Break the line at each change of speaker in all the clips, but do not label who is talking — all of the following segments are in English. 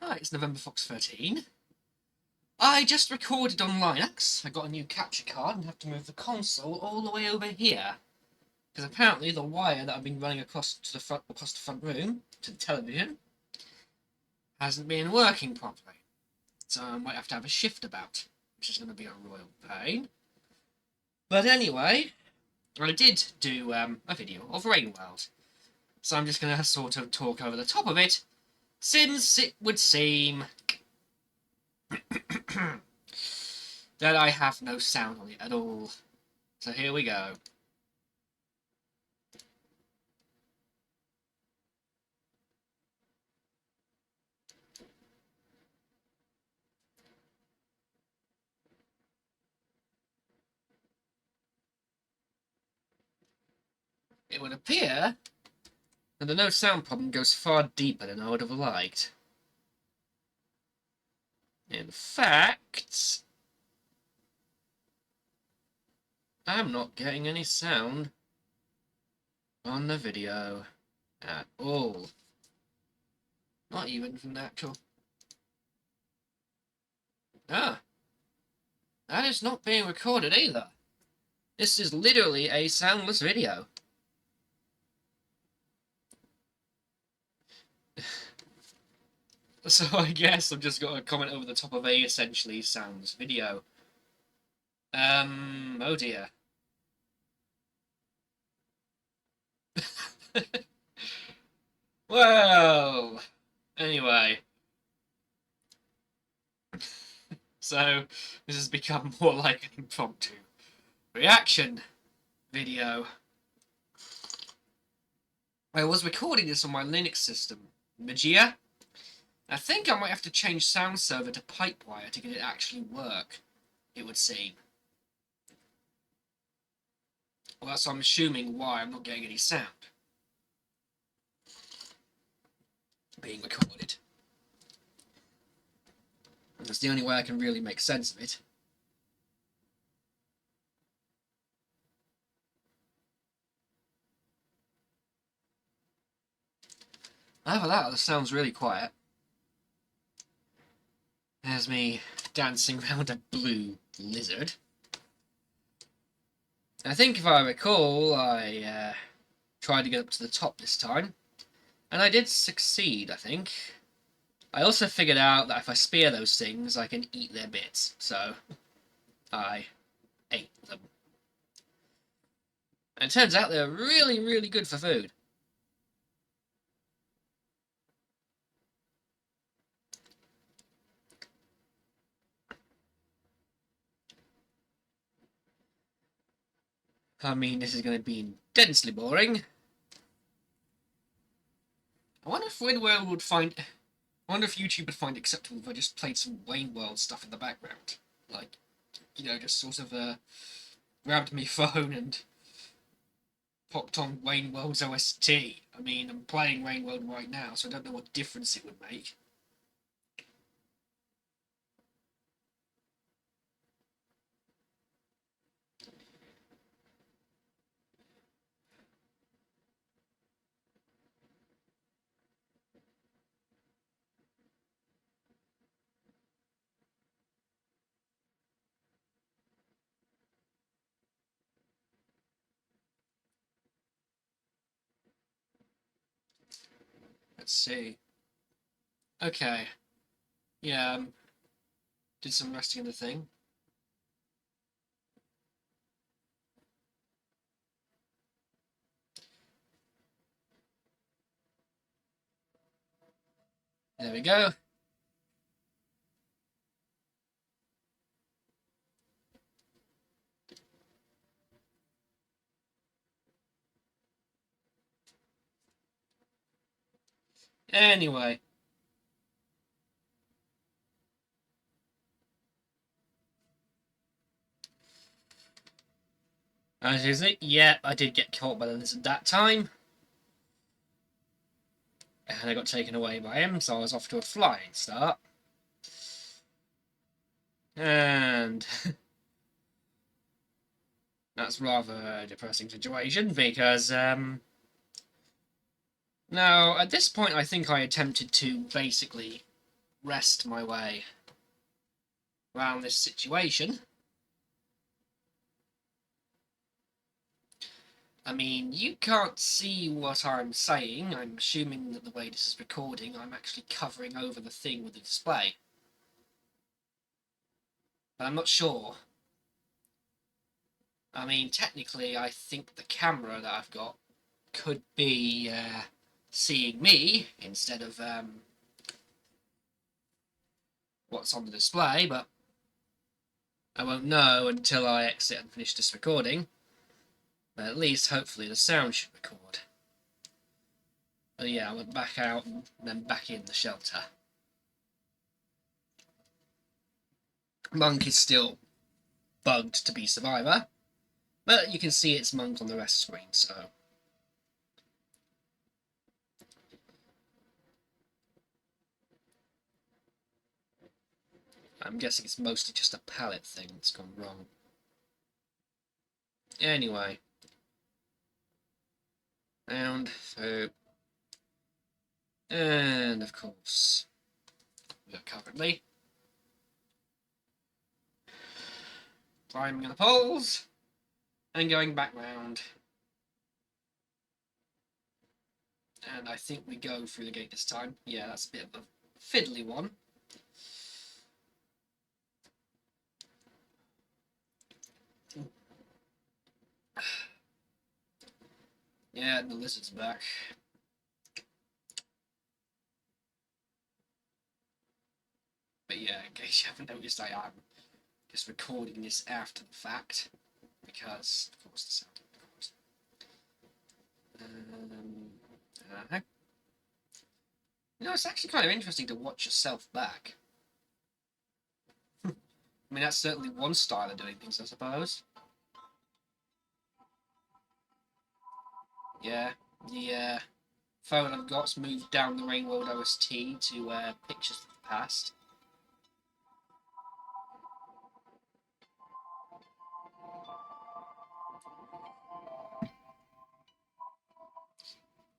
Hi, it's November Fox 13. I just recorded on Linux. I got a new capture card and have to move the console all the way over here. Because apparently the wire that I've been running across the front room to the television hasn't been working properly. So I might have to have a shift about, which is going to be a royal pain. But anyway, I did do a video of Rainworld. So I'm just going to sort of talk over the top of it, since it would seem that I have no sound on it at all. So here we go. It would appear that the no sound problem goes far deeper than I would have liked. In fact, I'm not getting any sound on the video at all. Not even from the actual... Ah, that is not being recorded either. This is literally a soundless video. So I guess I've just got a comment over the top of a essentially soundless video. Oh dear. Well, anyway. So, this has become more like an impromptu reaction video. I was recording this on my Linux system, Magia. I think I might have to change sound server to Pipewire to get it actually work, it would seem. Well, that's I'm assuming why I'm not getting any sound being recorded. And that's the only way I can really make sense of it. Other than that, the sound's really quiet. There's me dancing around a blue lizard. I think if I recall, I tried to get up to the top this time. And I did succeed, I think. I also figured out that if I spear those things, I can eat their bits. So, I ate them. And it turns out they're really, really good for food. I mean, this is going to be intensely boring. I wonder if Rainworld would find... I wonder if YouTube would find it acceptable if I just played some Rainworld stuff in the background. Like, you know, just sort of grabbed my phone and popped on Rainworld's OST. I mean, I'm playing Rainworld right now, so I don't know what difference it would make. Let's see. Okay. Yeah, did some resting in the thing. There we go. Anyway. As is it? Yeah, I did get caught by the lizard that time. And I got taken away by him, so I was off to a flying start. And that's rather a depressing situation because now at this point I think I attempted to basically wrest my way around this situation. I mean, you can't see what I'm saying. I'm assuming that the way this is recording, I'm actually covering over the thing with the display. But I'm not sure. I mean, technically, I think the camera that I've got could be seeing me instead of what's on the display, but I won't know until I exit and finish this recording. But at least, hopefully, the sound should record. But yeah, I went back out and then back in the shelter. Monk is still bugged to be survivor, but you can see it's Monk on the rest screen, so... I'm guessing it's mostly just a pallet thing that's gone wrong. Anyway. Round, through. And, of course, we are currently climbing the poles and going back round. And I think we go through the gate this time. Yeah, that's a bit of a fiddly one. Yeah, the lizard's back. But yeah, in case you haven't noticed, I am just recording this after the fact. Because, of course, the sound records. You know, it's actually kind of interesting to watch yourself back. I mean, that's certainly one style of doing things, I suppose. Yeah, the phone I've got's moved down the Rainworld OST to pictures of the past.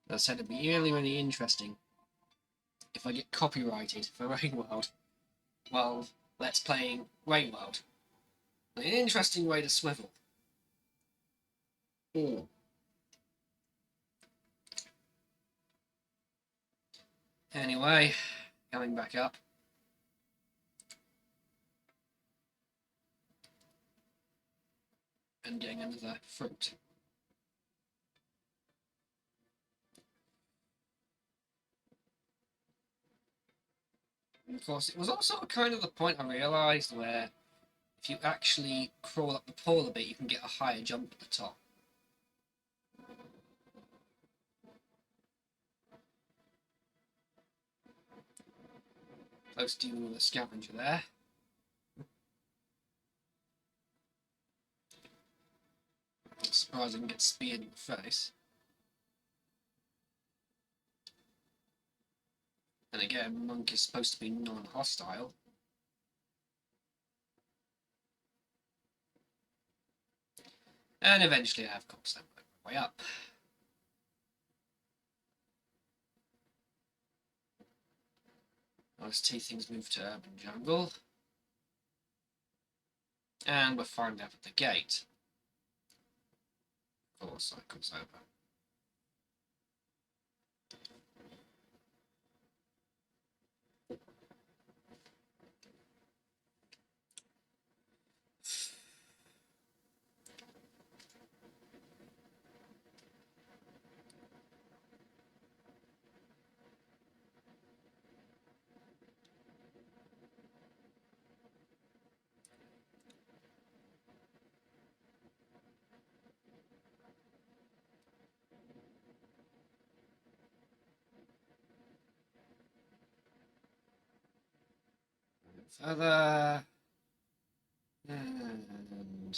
As I said, it'd be really, really interesting if I get copyrighted for Rainworld while let's playing Rainworld. An interesting way to swivel. Ooh. Anyway, coming back up. And getting another fruit. And of course, it was also kind of the point I realised where if you actually crawl up the pole a bit, you can get a higher jump at the top. Close to the scavenger there. I'm surprised I can get speared in the face. And again, Monk is supposed to be non-hostile. And eventually I have course my way up. OST things move to Urban Jungle. And we're finally up at the gate. 4 cycles over. Further. And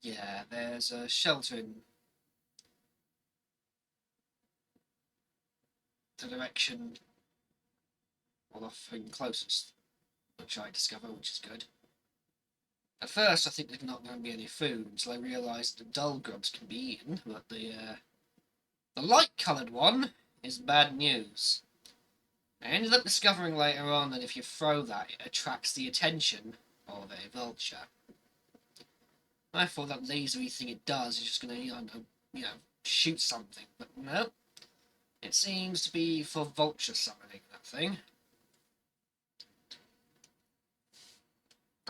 yeah, there's a shelter in the direction of the thing closest, which I discover, which is good. At first, I think there's not going to be any food until I realised the dull grubs can be eaten, but the light-coloured one is bad news. I ended up discovering later on that if you throw that, it attracts the attention of a vulture. I thought that lasery thing it does is just going to, shoot something, but no. It seems to be for vulture summoning, that thing.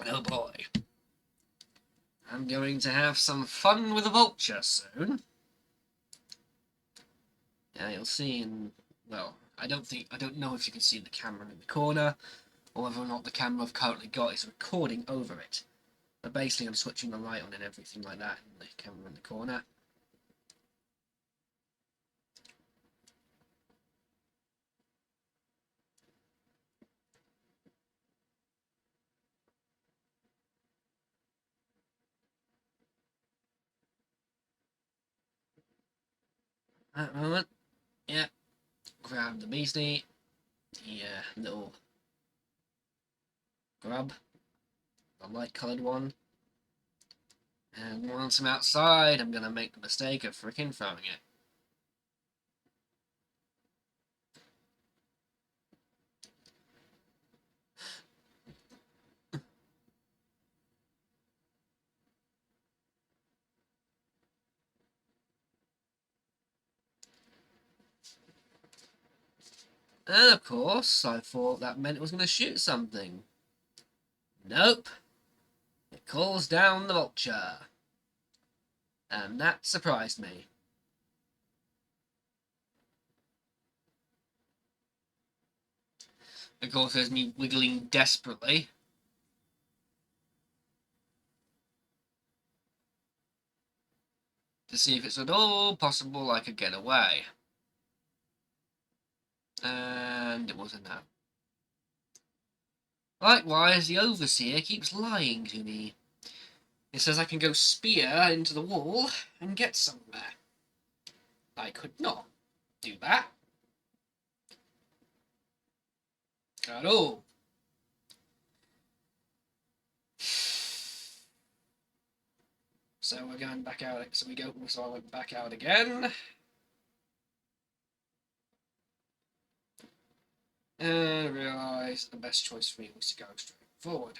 Oh boy. I'm going to have some fun with a vulture soon. Yeah, you'll see in, well, I don't know if you can see the camera in the corner, or whether or not the camera I've currently got is recording over it. But basically I'm switching the light on and everything like that in the camera in the corner. At the moment, yeah, grab the beastie, the little grub, the light coloured one, and once I'm outside I'm going to make the mistake of freaking throwing it. And of course, I thought that meant it was going to shoot something. Nope. It calls down the vulture. And that surprised me. Of course, there's me wiggling desperately. To see if it's at all possible I could get away. And it was a no. Likewise, the overseer keeps lying to me. It says I can go spear into the wall and get somewhere. I could not do that. At all. So we're going back out. So I went back out again. And realised the best choice for me was to go straight forward.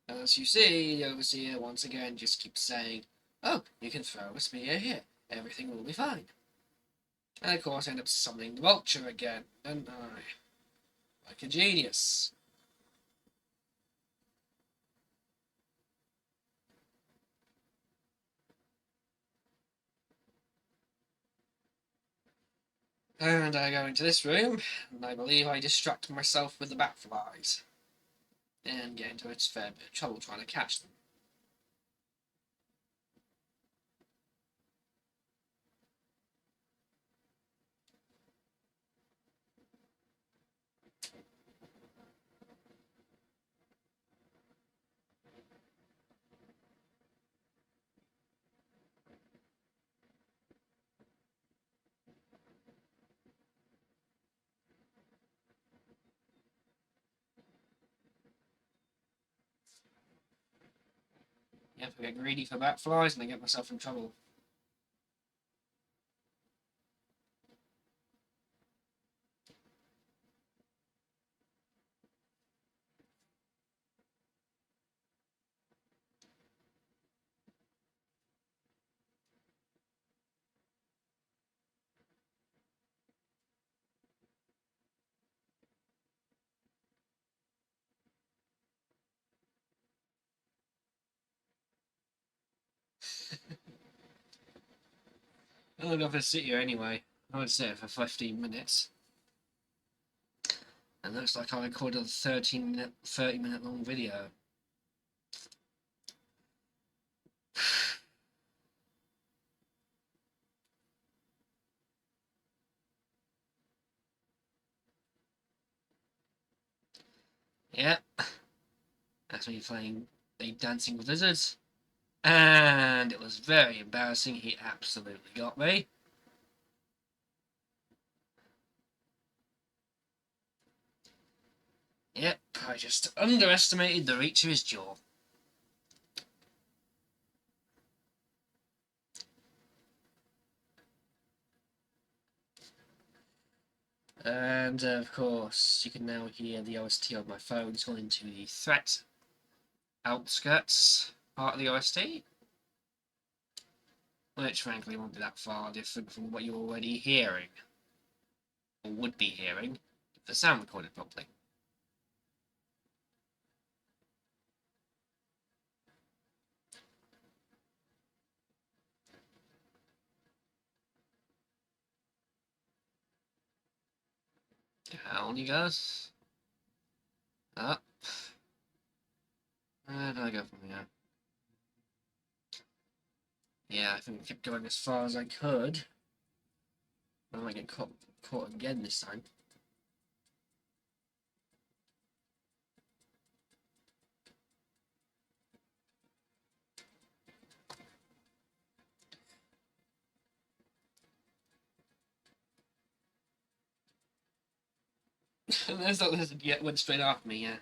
As you see, the overseer once again just keeps saying, "Oh, you can throw a spear here. Everything will be fine." And of course I end up summoning the vulture again, don't I? Like a genius. And I go into this room, and I believe I distract myself with the bat flies. And get into a fair bit of trouble trying to catch them. Yep, I get greedy for bat flies and I get myself in trouble. I'm going to sit here anyway. I would sit here for 15 minutes. And looks like I recorded a 30-minute long video. Yep. That's me playing a Dancing with Lizards. And it was very embarrassing. He absolutely got me. Yep, I just underestimated the reach of his jaw. And of course, you can now hear the OST on my phone. It's gone into the threat outskirts part of the OST, which frankly won't be that far different from what you're already hearing, or would be hearing, if the sound recorded properly. Down he goes. Up. Where do I go from here? Yeah, I think I kept going as far as I could. I might get caught again this time. And there's that lizard yet went straight after me, yeah.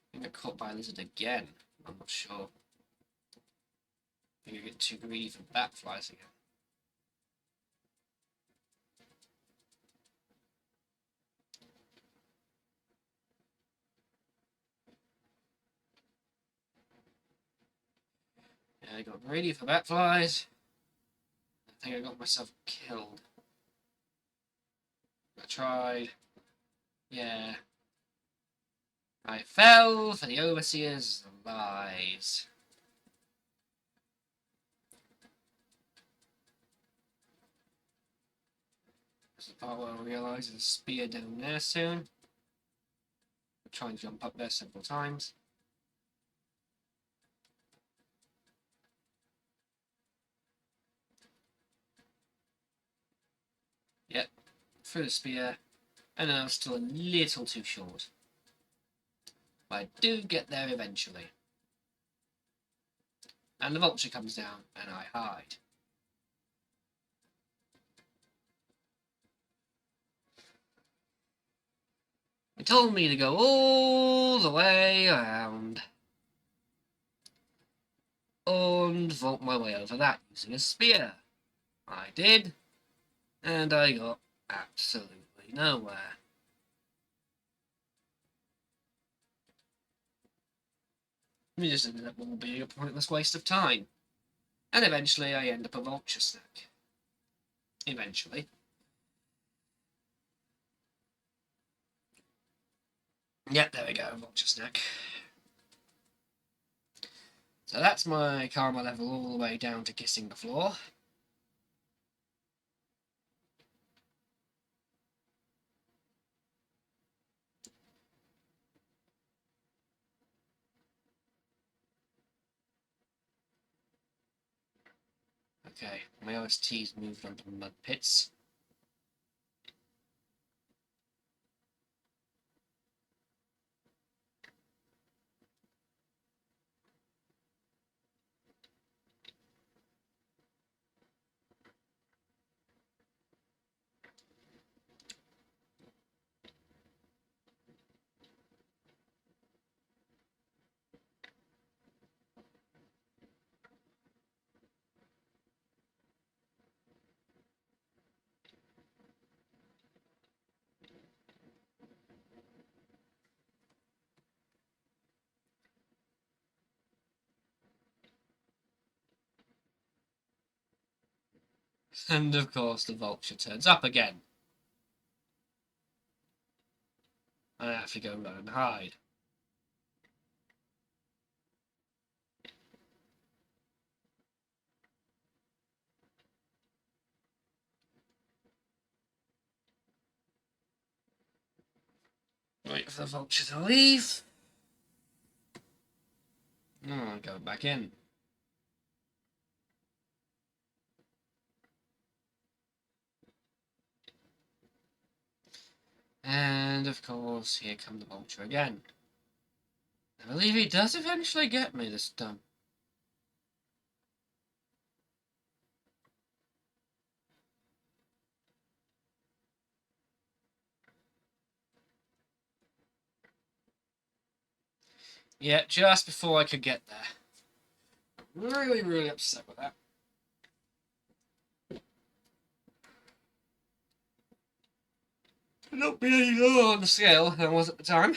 I think I got caught by a lizard again. I'm not sure. I think I get too greedy for bat flies again. Yeah, I got greedy for bat flies. I think I got myself killed. I tried. Yeah. I fell for the overseer's lies. This is the part where I realise there's a spear down there soon. I'll try and jump up there several times. Yep, through the spear, and then I'm still a little too short. But I do get there eventually. And the vulture comes down, and I hide. It told me to go all the way around. And vault my way over that using a spear. I did, and I got absolutely nowhere. It just ended up all being a pointless waste of time. And eventually I end up a vulture snack. Eventually. Yep, there we go, vulture snack. So that's my karma level all the way down to kissing the floor. Okay, my OST's moved on to mud pits. And of course the vulture turns up again. I have to go run and hide. Wait for the vulture to leave. Oh, go back in. And of course, here come the vulture again. I believe he does eventually get me this time. Yeah, just before I could get there. Really, really upset with that. Not be any lower on the scale than I was at the time.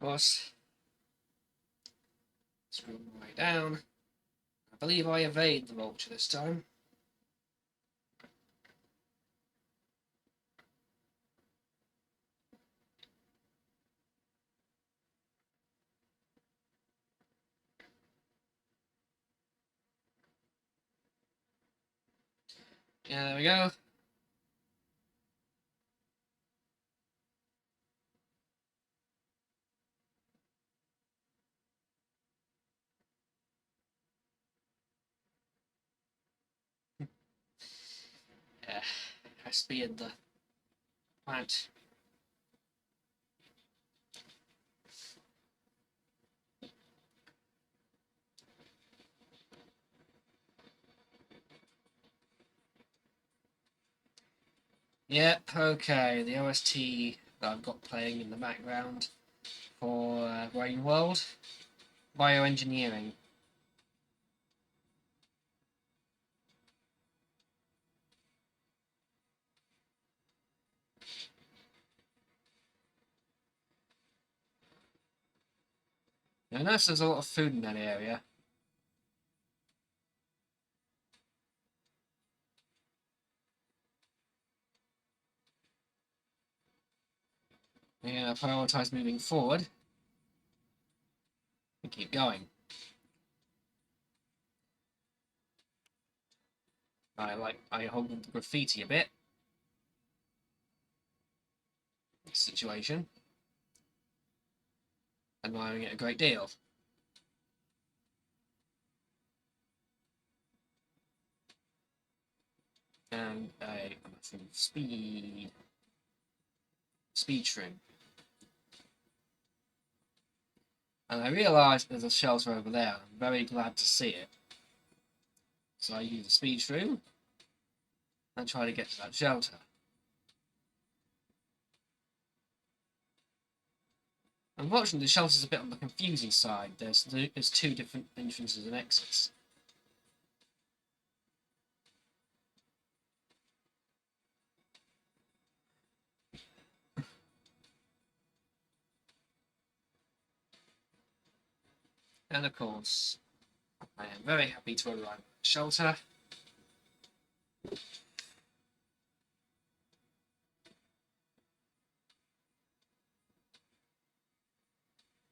Of course, screw my way down. I believe I evade the vulture this time. Yeah, there we go. Yeah, has to be in the plant. Yep, okay, the OST that I've got playing in the background for Brain World. Bioengineering. I notice there's a lot of food in that area. Yeah, prioritise moving forward and keep going. I hold the graffiti a bit. Situation. Admiring it a great deal. And a speed trim. And I realise there's a shelter over there. I'm very glad to see it. So I use the speed shroom and try to get to that shelter. Unfortunately, the shelter's a bit on the confusing side. There's two different entrances and exits. And of course, I am very happy to arrive at the shelter.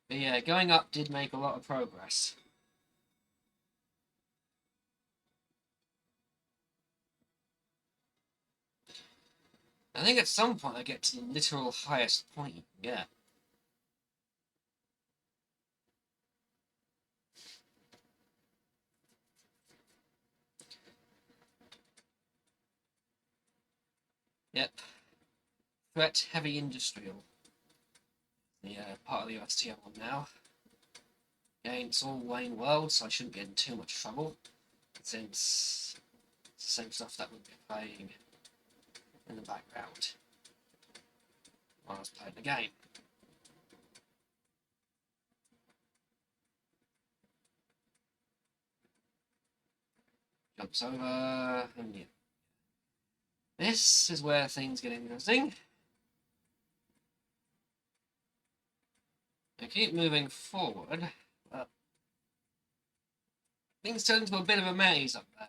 But yeah, going up did make a lot of progress. I think at some point I get to the literal highest point you can get. Yep. Threat Heavy Industrial. The part of the OST I'm on now. Again, it's all Wayne World, so I shouldn't get in too much trouble, since it's the same stuff that would be playing in the background while I was playing the game. Jumps over, and yeah. This is where things get interesting. I keep moving forward, but things turn into a bit of a maze up there.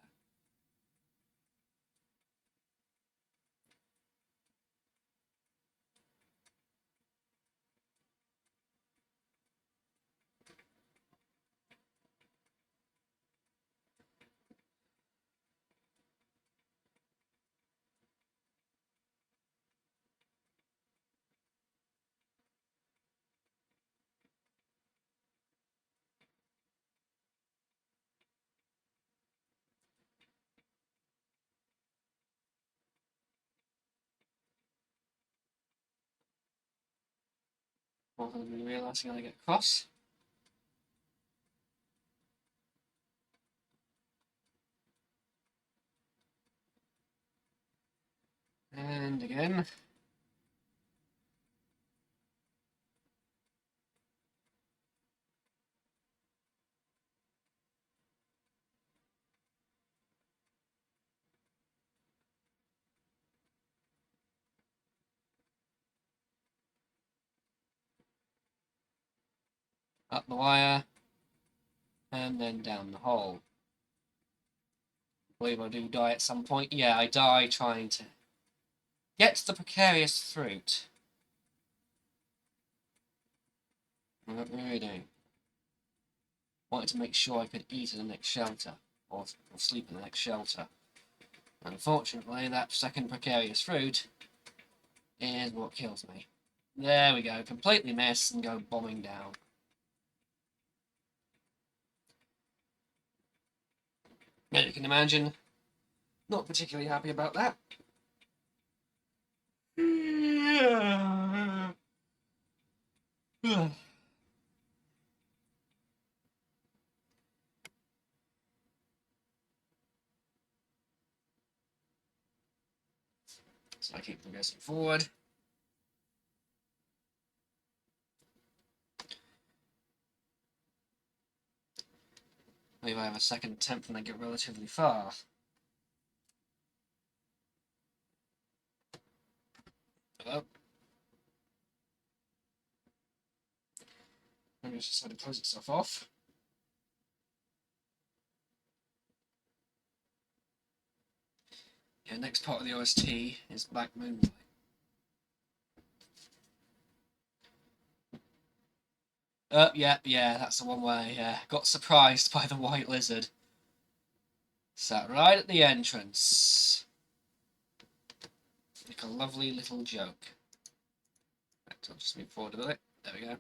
More than me realising I get across. And again. Up the wire. And then down the hole. I believe I do die at some point. Yeah, I die trying to get the precarious fruit. What really doing? Wanted to make sure I could eat in the next shelter, or sleep in the next shelter. Unfortunately, that second precarious fruit is what kills me. There we go, completely miss and go bombing down. As you can imagine, not particularly happy about that. So I keep progressing forward. Maybe I have a second attempt when I get relatively far. Hello? Maybe it's just had to close itself off. Yeah, next part of the OST is Black Moonlight. Yeah, that's the one where I got surprised by the white lizard. Sat right at the entrance. Like a lovely little joke. Right, I'll just move forward a bit. There we go.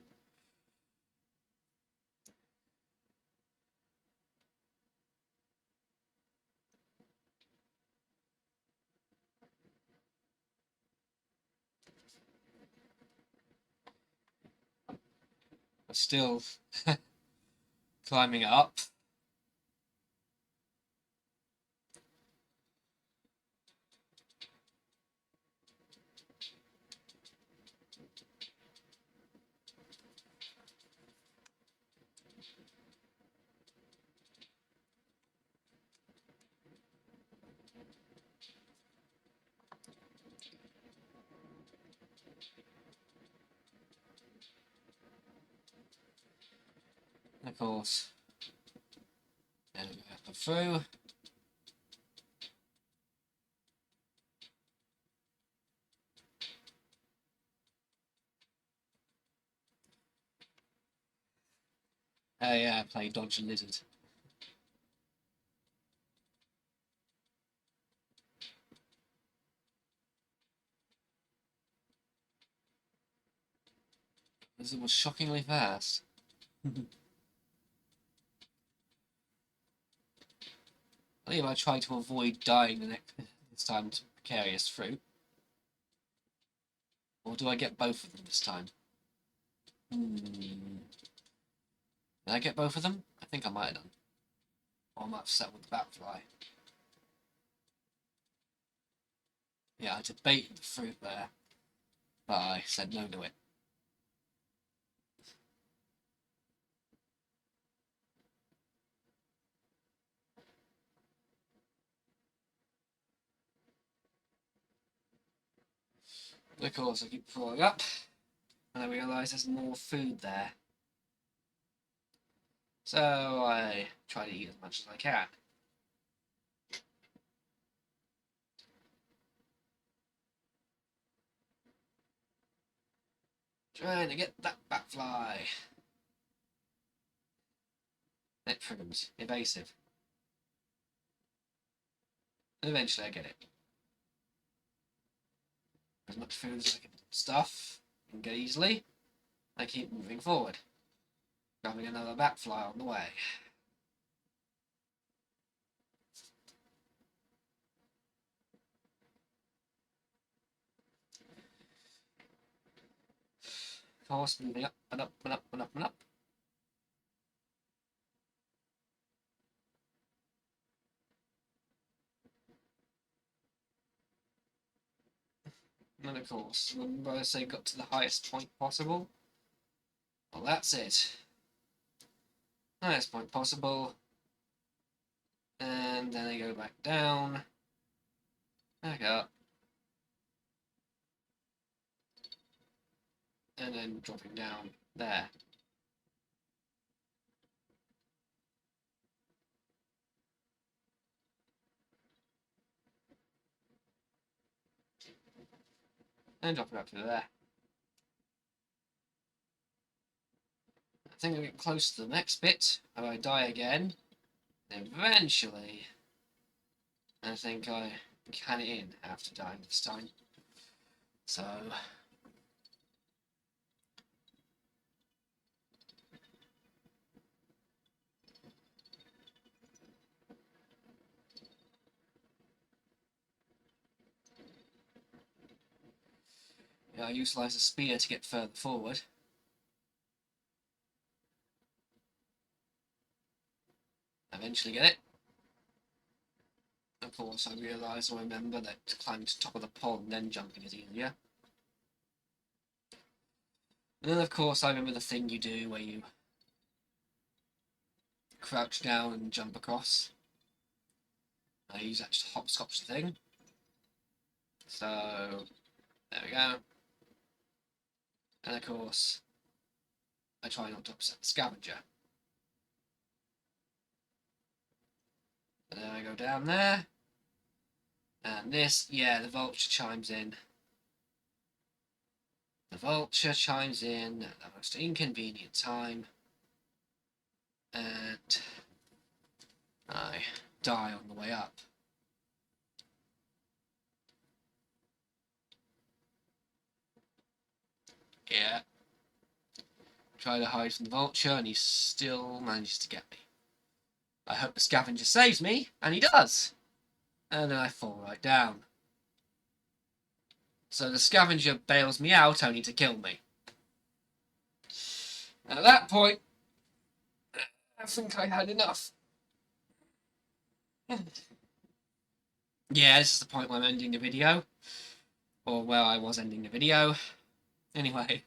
I'm still climbing up. And of course, then we have to go through. Yeah, I play Dodge and Lizard. Lizard was shockingly fast. I believe I try to avoid dying the next this time to precarious fruit. Or do I get both of them this time? Did I get both of them? I think I might have done. Or I might have settled with the bat fly. Yeah, I debated the fruit there, but I said no to it. Of course, I keep crawling up, and I realise there's more food there. So I try to eat as much as I can. Trying to get that bat fly. It proves evasive. And eventually I get it. As much food as I can stuff and get easily, I keep moving forward. Grabbing another bat fly on the way. Of course, moving up and up and up and up and up. And of course, remember I say got to the highest point possible? Well, that's it. Highest point possible. And then I go back down. Back up. And then dropping down there. And dropping up to there. I think I get close to the next bit, and I die again. And eventually, I think I can it in after dying this time. So, yeah, I utilise a spear to get further forward. Eventually get it. Of course, I realise or remember that climbing to the top of the pole and then jumping is easier. And then, of course, I remember the thing you do where you crouch down and jump across. I use that hopscotch thing. So, there we go. And of course, I try not to upset the scavenger. And then I go down there. And this, yeah, the vulture chimes in. The vulture chimes in at the most inconvenient time. And I die on the way up. Yeah. Try to hide from the vulture and he still manages to get me. I hope the scavenger saves me, and he does. And then I fall right down. So the scavenger bails me out only to kill me. And at that point, I think I had enough. Yeah, this is the point where I'm ending the video. Or where I was ending the video. Anyway.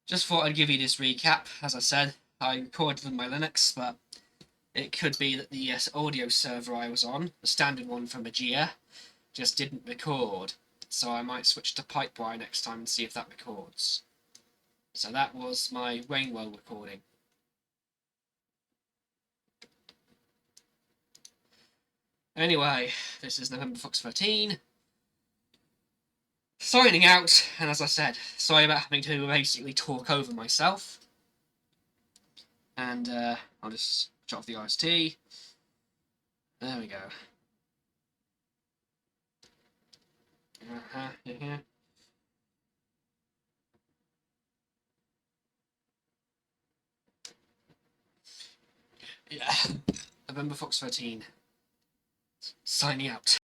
Just thought I'd give you this recap. As I said, I recorded on my Linux, but it could be that the audio server I was on, the standard one from Magia, just didn't record. So I might switch to Pipewire next time and see if that records. So that was my Rainbow recording. Anyway, this is November Fox 13. Signing out, and as I said, sorry about having to basically talk over myself. And I'll just shut off the RST. There we go. Yeah. Yeah. November Fox 13. Signing out.